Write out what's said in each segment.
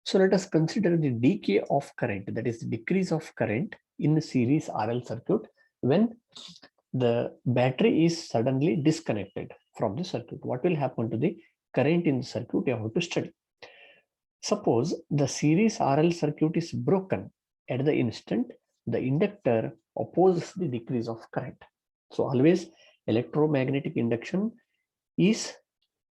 So let us consider the decay of current, that is the decrease of current in the series RL circuit when the battery is suddenly disconnected from the circuit. What will happen to the current in the circuit? You have to study. Suppose the series RL circuit is broken at the instant the inductor opposes the decrease of current. So always electromagnetic induction is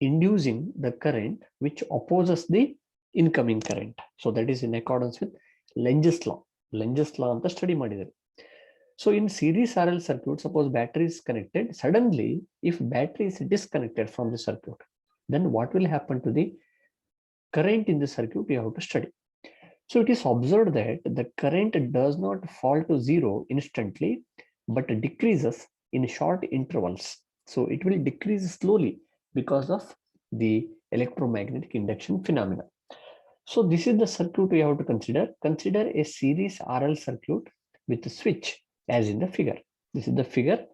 inducing the current which opposes the incoming current. So that is in accordance with Lenge's law. Lenge's law anta study madidare. So in series RL circuit, suppose battery is connected, suddenly if battery is disconnected from the circuit, then what will happen to the current in the circuit? You have to study. So it is observed that the current does not fall to zero instantly, but decreases in short intervals. So it will decrease slowly because of the electromagnetic induction phenomena. So this is the circuit we have to consider. Consider a series RL circuit with a switch as in the figure. This is the figure.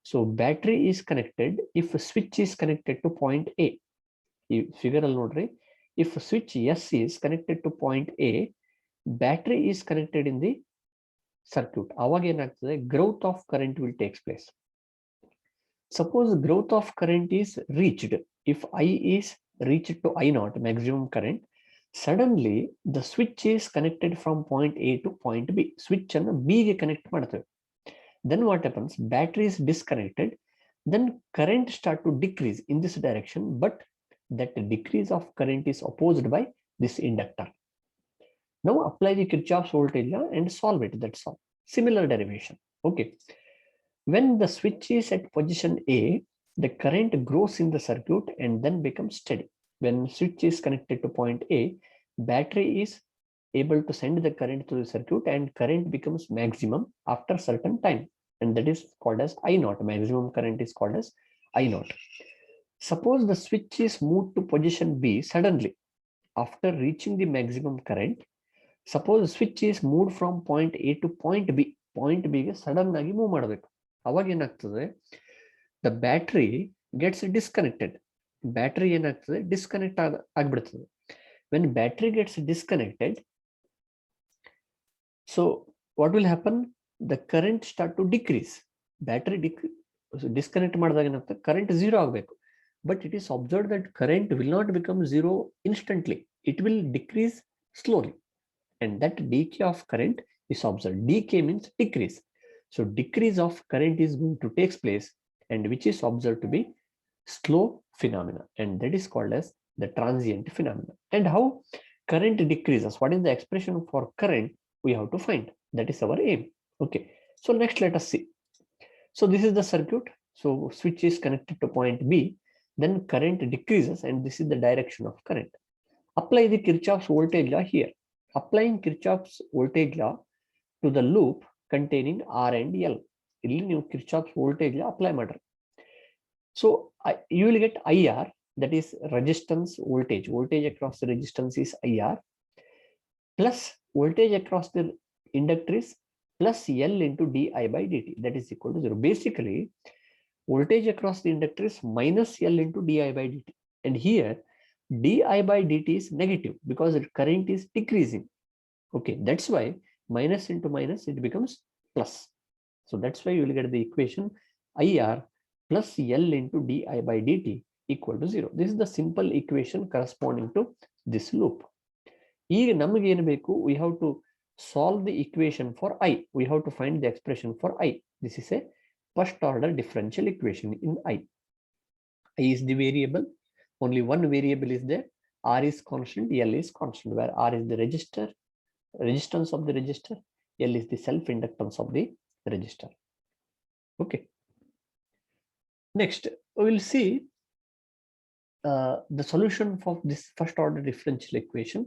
So battery is connected if a switch is connected to point A. Figure al nodri. If a switch S is connected to point A, battery is connected in the circuit. Aವಾಗ ಏನಾಗ್ತದೆ, growth of current will take place. Suppose growth of current is reached. If I is reached to I naught, maximum current, suddenly the switch is connected from point A to point B. Switch ಅನ್ನು B ಗೆ connect ಮಾಡ್ತೇವೆ. Then what happens? Battery is disconnected. Then current start to decrease in this direction, but that decrease of current is opposed by this inductor. Now apply the Kirchhoff's voltage law and solve it. That's all. Similar derivation. Okay. When the switch is at position A, the current grows in the circuit and then becomes steady. When switch is connected to point A, battery is able to send the current through the circuit and current becomes maximum after certain time. And that is called as I naught. Maximum current is called as I naught. Suppose the switch is moved to position B suddenly after reaching the maximum current. Suppose switch is moved from point A to point B. Point B ಗೆ sudden ಆಗಿ move ಮಾಡಬೇಕು. ಅವಾಗ ಏನಾಗ್ತದೆ, the battery gets disconnected. Battery ಏನಾಗ್ತದೆ, disconnect ಆಗ್ಬಿಡ್ತದೆ. When battery gets disconnected, so what will happen, the current start to decrease. Battery disconnect ಮಾಡಿದಾಗ ಏನಾಗ್ತದೆ, current zero ಆಗಬೇಕು. But it is observe that current will not become zero instantly. It will decrease slowly. And that decay of current is observed. Decay means decrease. So decrease of current is going to take place, and which is observed to be slow phenomena, and that is called as the transient phenomena. And how current decreases, what is the expression for current, we have to find. That is our aim. Okay, so next let us see. So this is the circuit. So switch is connected to point B, then current decreases, and this is the direction of current. Apply the Kirchhoff's voltage law here. Applying Kirchhoff's voltage law to the loop containing R and L. ಇಲ್ಲಿ ನೀವು Kirchhoff's voltage law apply ಮಾಡ್ರಿ. So you will get IR, that is resistance voltage. Voltage across the resistance is IR, plus voltage across the inductor is plus L into di by dt. That is equal to 0. Basically, voltage across the inductor is minus L into di by dt. And here di by dt is negative because the current is decreasing. Okay, that's why minus into minus it becomes plus. So that's why you will get the equation IR plus L into di by dt equal to 0. This is the simple equation corresponding to this loop. ಈಗ ನಮಗೆ ಏನು ಬೇಕು, we have to solve the equation for I. We have to find the expression for I. This is a first order differential equation in I. I is the variable. Only one variable is there. R is constant, L is constant, where R is the resistance of the resistor, L is the self inductance of the resistor. Okay. Next, we will see the solution for this first order differential equation.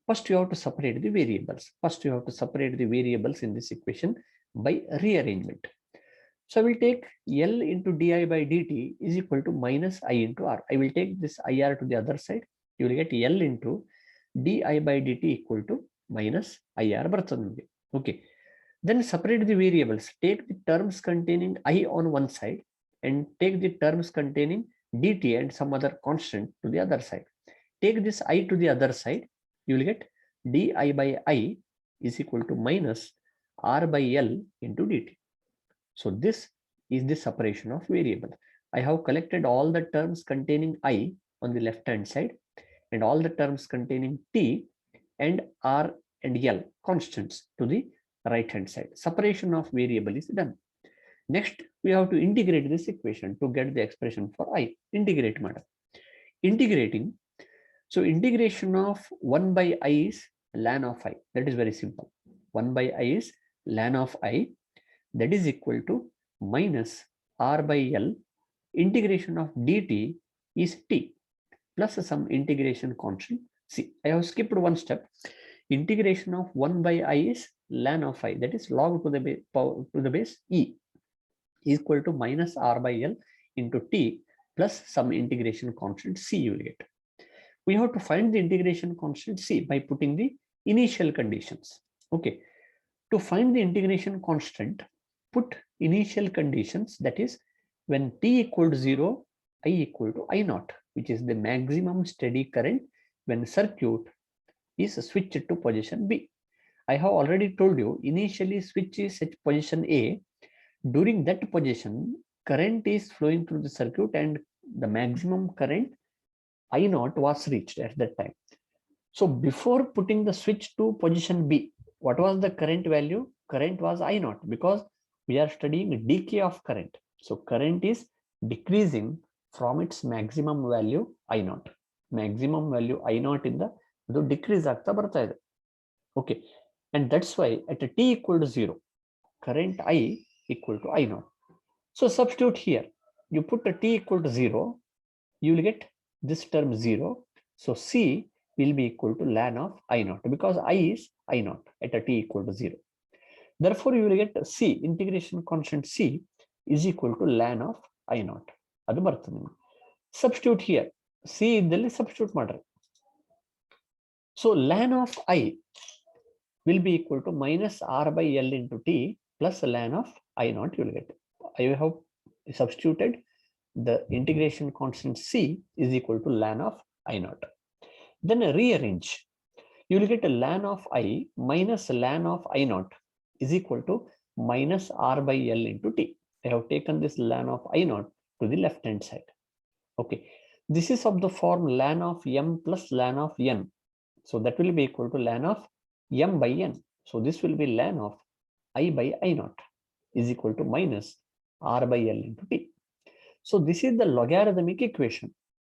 First, you have to separate the variables. First, you have to separate the variables in this equation by rearrangement. So I will take L into di by dt is equal to minus I into R. I will take this IR to the other side. You will get L into di by dt equal to minus IR ಬರ್ತದೆ ನಿಮಗೆ. Okay. Then separate the variables. Take the terms containing I on one side and take the terms containing dt and some other constant to the other side. Take this I to the other side you will get di by I is equal to minus R by L into dt. So this is the separation of variable. I have collected all the terms containing I on the left hand side and all the terms containing T and R and L constants to the right hand side. Separation of variable is done. Next, we have to integrate this equation to get the expression for I. Integrate matter. Integrating. So integration of 1 by I is ln of I. That is very simple. 1 by I is ln of I. That is equal to minus R by L. Integration of dt is T plus some integration constant C. I have skipped one step. Integration of 1 by I is ln of I. That is log to the base E equal to minus R by L into T plus some integration constant C you will get. We have to find the integration constant C by putting the initial conditions. Okay. To find the integration constant, put initial conditions, that is when T equal to 0, I equal to I naught, which is the maximum steady current when circuit is switched to position B. I have already told you, initially switch is at position A. During that position, current is flowing through the circuit and the maximum current I naught was reached at that time. So before putting the switch to position B, what was the current value? Current was I naught, because we are studying decay of current. So current is decreasing from its maximum value I naught. Maximum value I naught in the decrease ಆಗ್ತಾ ಬರ್ತಾ ಇದೆ. Okay, and that's why at a t equal to 0, current I equal to I naught. So substitute here. You put a t equal to 0, you will get this term 0. So C will be equal to ln of I naught, because I is I naught at a t equal to 0. Therefore, you will get C, integration constant C is equal to ln of I naught. Adu bartade. Substitute here. C idalli substitute madre. So ln of I will be equal to minus R by L into T plus ln of I naught you will get. I have substituted the integration constant C is equal to ln of I naught. Then rearrange. You will get a ln of I minus ln of I naught is equal to minus R by L into T. I have taken this ln of I naught to the left hand side. Okay. This is of the form ln of M plus ln of N. So that will be equal to ln of M by N. So this will be ln of I by I naught is equal to minus R by L into T. So this is the logarithmic equation.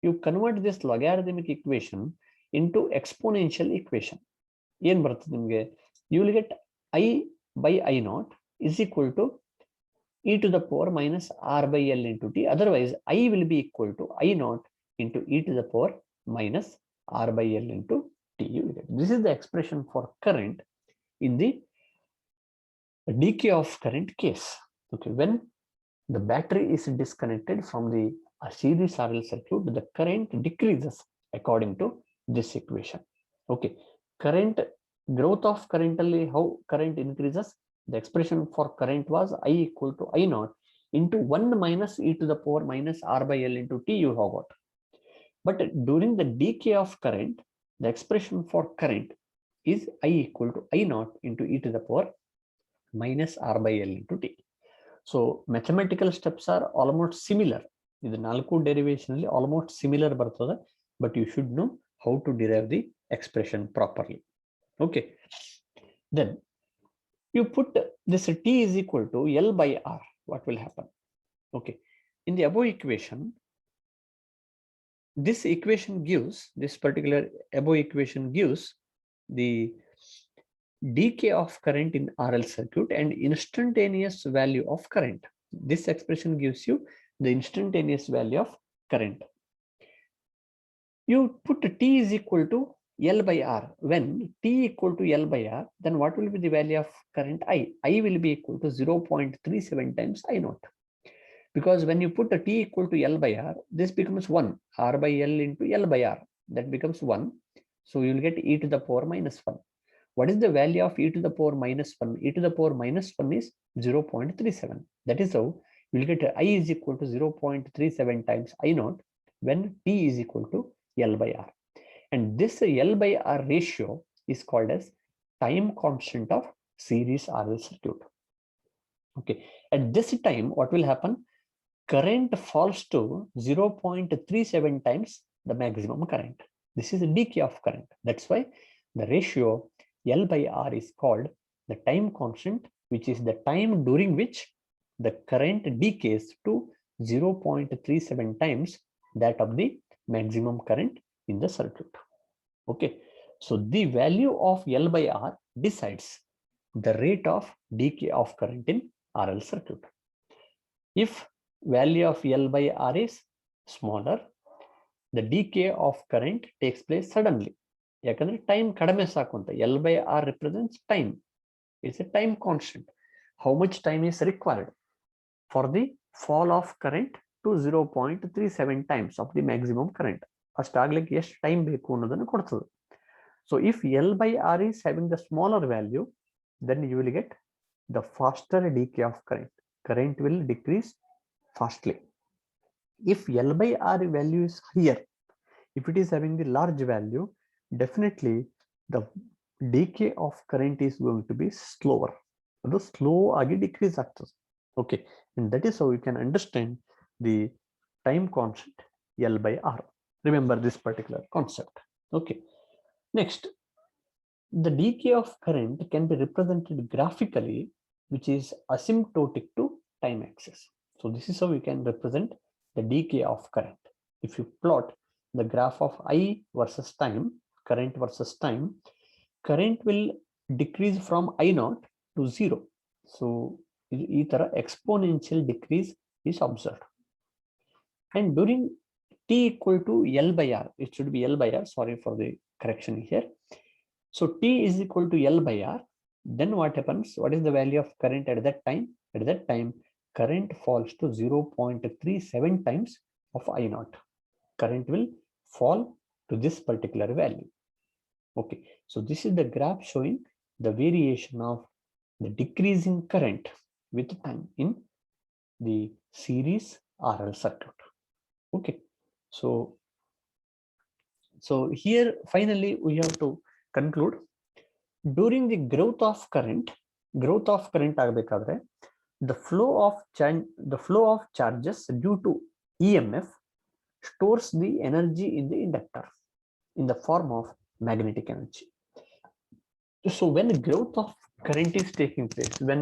You convert this logarithmic equation into exponential equation. You will get I by I naught is equal to e to the power minus R by L into T. Otherwise, I will be equal to I naught into e to the power minus R by L into T. This is the expression for current in the decay of current case. Okay, when the battery is disconnected from the series RL circuit, the current decreases according to this equation. Okay, current growth of current, how current increases? The expression for current was I equal to I naught into 1 minus e to the power minus R by L into T you have got. But during the decay of current, the expression for current is I equal to I naught into e to the power minus R by L into T. So mathematical steps are almost similar. The Nalku derivation almost similar, but you should know how to derive the expression properly. Okay. Then you put this T is equal to L by R. What will happen? Okay. In the above equation, this equation gives, this particular above equation gives the decay of current in RL circuit and instantaneous value of current. This expression gives you the instantaneous value of current. You put T is equal to L by R. When T equal to L by R, then what will be the value of current I? I will be equal to 0.37 times I naught. Because when you put a T equal to L by R, this becomes 1. R by L into L by R. That becomes 1. So you will get e to the power minus 1. What is the value of e to the power minus 1? E to the power minus 1 is 0.37. That is how you will get I is equal to 0.37 times I naught when T is equal to L by R. And this L by R ratio is called as time constant of series RL circuit. Okay, at this time, what will happen? Current falls to 0.37 times the maximum current. This is a decay of current. That's why the ratio L by R is called the time constant, which is the time during which the current decays to 0.37 times that of the maximum current in the circuit. Okay, so the value of L by R decides the rate of decay of current in RL circuit. If value of L by R is smaller, the decay of current takes place suddenly. ಯಾಕಂದ್ರೆ time ಕಡಿಮೆ ಸಾಕು ಅಂತ. L by R represents time. It's a time constant. How much time is required for the fall of current to 0.37 times of the maximum current? ಅಷ್ಟಾಗ್ಲಿಕ್ಕೆ ಎಷ್ಟು time ಬೇಕು ಅನ್ನೋದನ್ನು ಕೊಡ್ತದೆ. So if L by R is having the smaller value, then you will get the faster decay of current. Current will decrease fastly. If L by R value is higher, if it is having the large value, definitely the decay of current is going to be slower. The slow agi decrease ಆಗ್ತದೆ. Okay, and that is how you can understand the time constant L by R. Remember this particular concept. Okay, next, the decay of current can be represented graphically, which is asymptotic to time axis. So this is how we can represent the decay of current. If you plot the graph of I versus time, current versus time, current will decrease from I0 to 0. So either exponential decrease is observed. And during t equal to L by R, it should be L by R, sorry for the correction here. So t is equal to L by R, then what happens? What is the value of current at that time? At that time, current falls to 0.37 times of I0. Current will fall to this particular value. Okay, so this is the graph showing the variation of the decreasing current with time in the series RL circuit. Okay, so here finally we have to conclude. During the growth of current ಆಗಬೇಕಾದ್ರೆ the flow of charges due to EMF stores the energy in the inductor in the form of magnetic energy. So when growth of current is taking place, when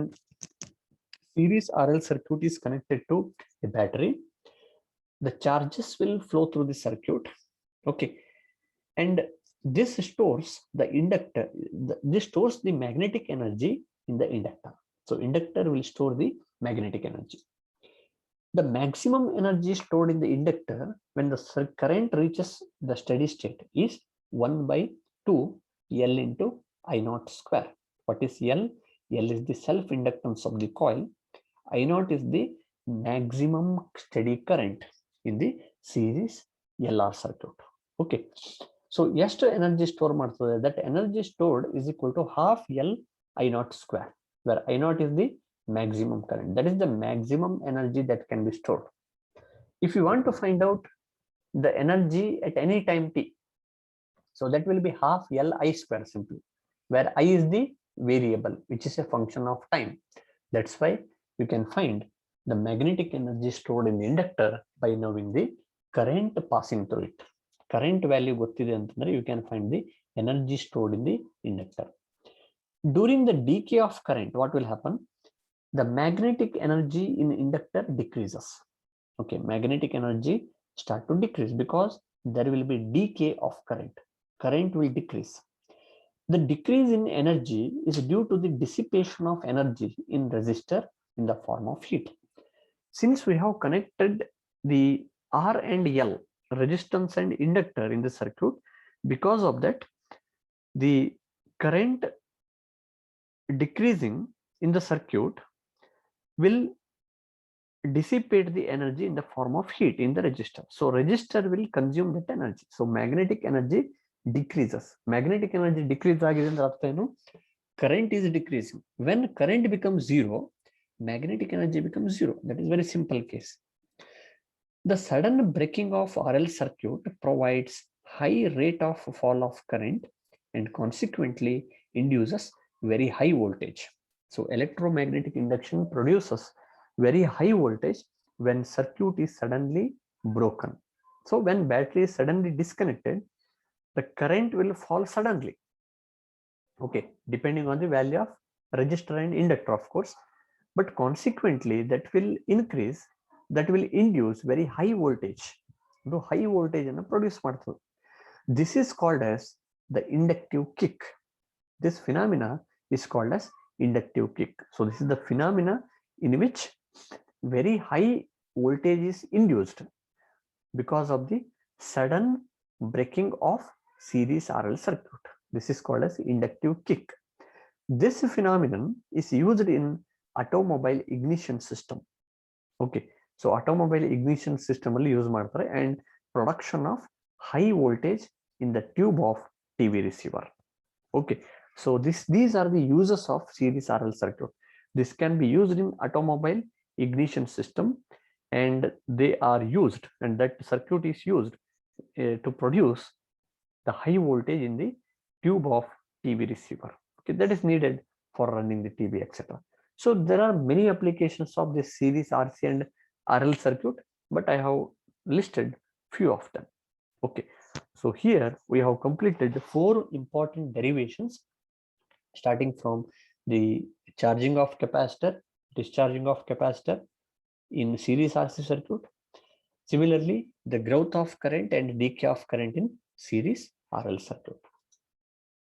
series RL circuit is connected to a battery, the charges will flow through the circuit. Okay, and this stores the inductor, this stores the magnetic energy in the inductor. So inductor will store the magnetic energy. The maximum energy stored in the inductor when the current reaches the steady state is 1 by 2 L into I0 square. What is L? L is the self-inductance of the coil. I0 is the maximum steady current in the series LR circuit. Okay, so ಎಷ್ಟು energy store ಮಾಡ್ತದೆ? That energy stored is equal to half L I0 square, where I0 is the maximum current. That is the maximum energy that can be stored. If you want to find out the energy at any time t, so that will be half L I square simply, where I is the variable, which is a function of time. That's why you can find the magnetic energy stored in the inductor by knowing the current passing through it. Current value ಗೊತ್ತಿದೆ ಅಂತಂದ್ರೆ you can find the energy stored in the inductor. During the decay of current, what will happen? The magnetic energy in inductor decreases. Okay, magnetic energy start to decrease because there will be decay of current. Current will decrease. The decrease in energy is due to the dissipation of energy in resistor in the form of heat. Since we have connected the R and L, resistance and inductor in the circuit, because of that, the current decreasing in the circuit will dissipate the energy in the form of heat in the resistor. So resistor will consume that energy. So magnetic energy decreases. Magnetic energy decrease agide andre artha enu? Current is decreasing. When current becomes zero, magnetic energy becomes zero. That is very simple case. The sudden breaking of RL circuit provides high rate of fall of current and consequently induces very high voltage. So electromagnetic induction produces very high voltage when circuit is suddenly broken. So when battery is suddenly disconnected, the current will fall suddenly. Okay, depending on the value of resistor and inductor, of course, but consequently that will increase, that will induce very high voltage. The high voltage and produce ಮಾಡ್ತದೆ. This is called as the inductive kick. This phenomena is called as inductive kick. So this is the phenomena in which very high voltage is induced because of the sudden breaking of series RL circuit. This is called as inductive kick. This phenomenon is used in automobile ignition system. Okay, so automobile ignition system ಅಲ್ಲಿ use ಮಾಡ್ತಾರೆ and production of high voltage in the tube of TV receiver. Okay, so these are the uses of series RL circuit. This can be used in automobile ignition system, and they are used, and that circuit is used to produce the high voltage in the tube of TV receiver. Okay, that is needed for running the TV, etc. So there are many applications of this series RC and RL circuit, but I have listed few of them. Okay, so here we have completed the 4 important derivations, starting from the charging of capacitor, discharging of capacitor in series RC circuit. Similarly, the growth of current and decay of current in series RL circuit.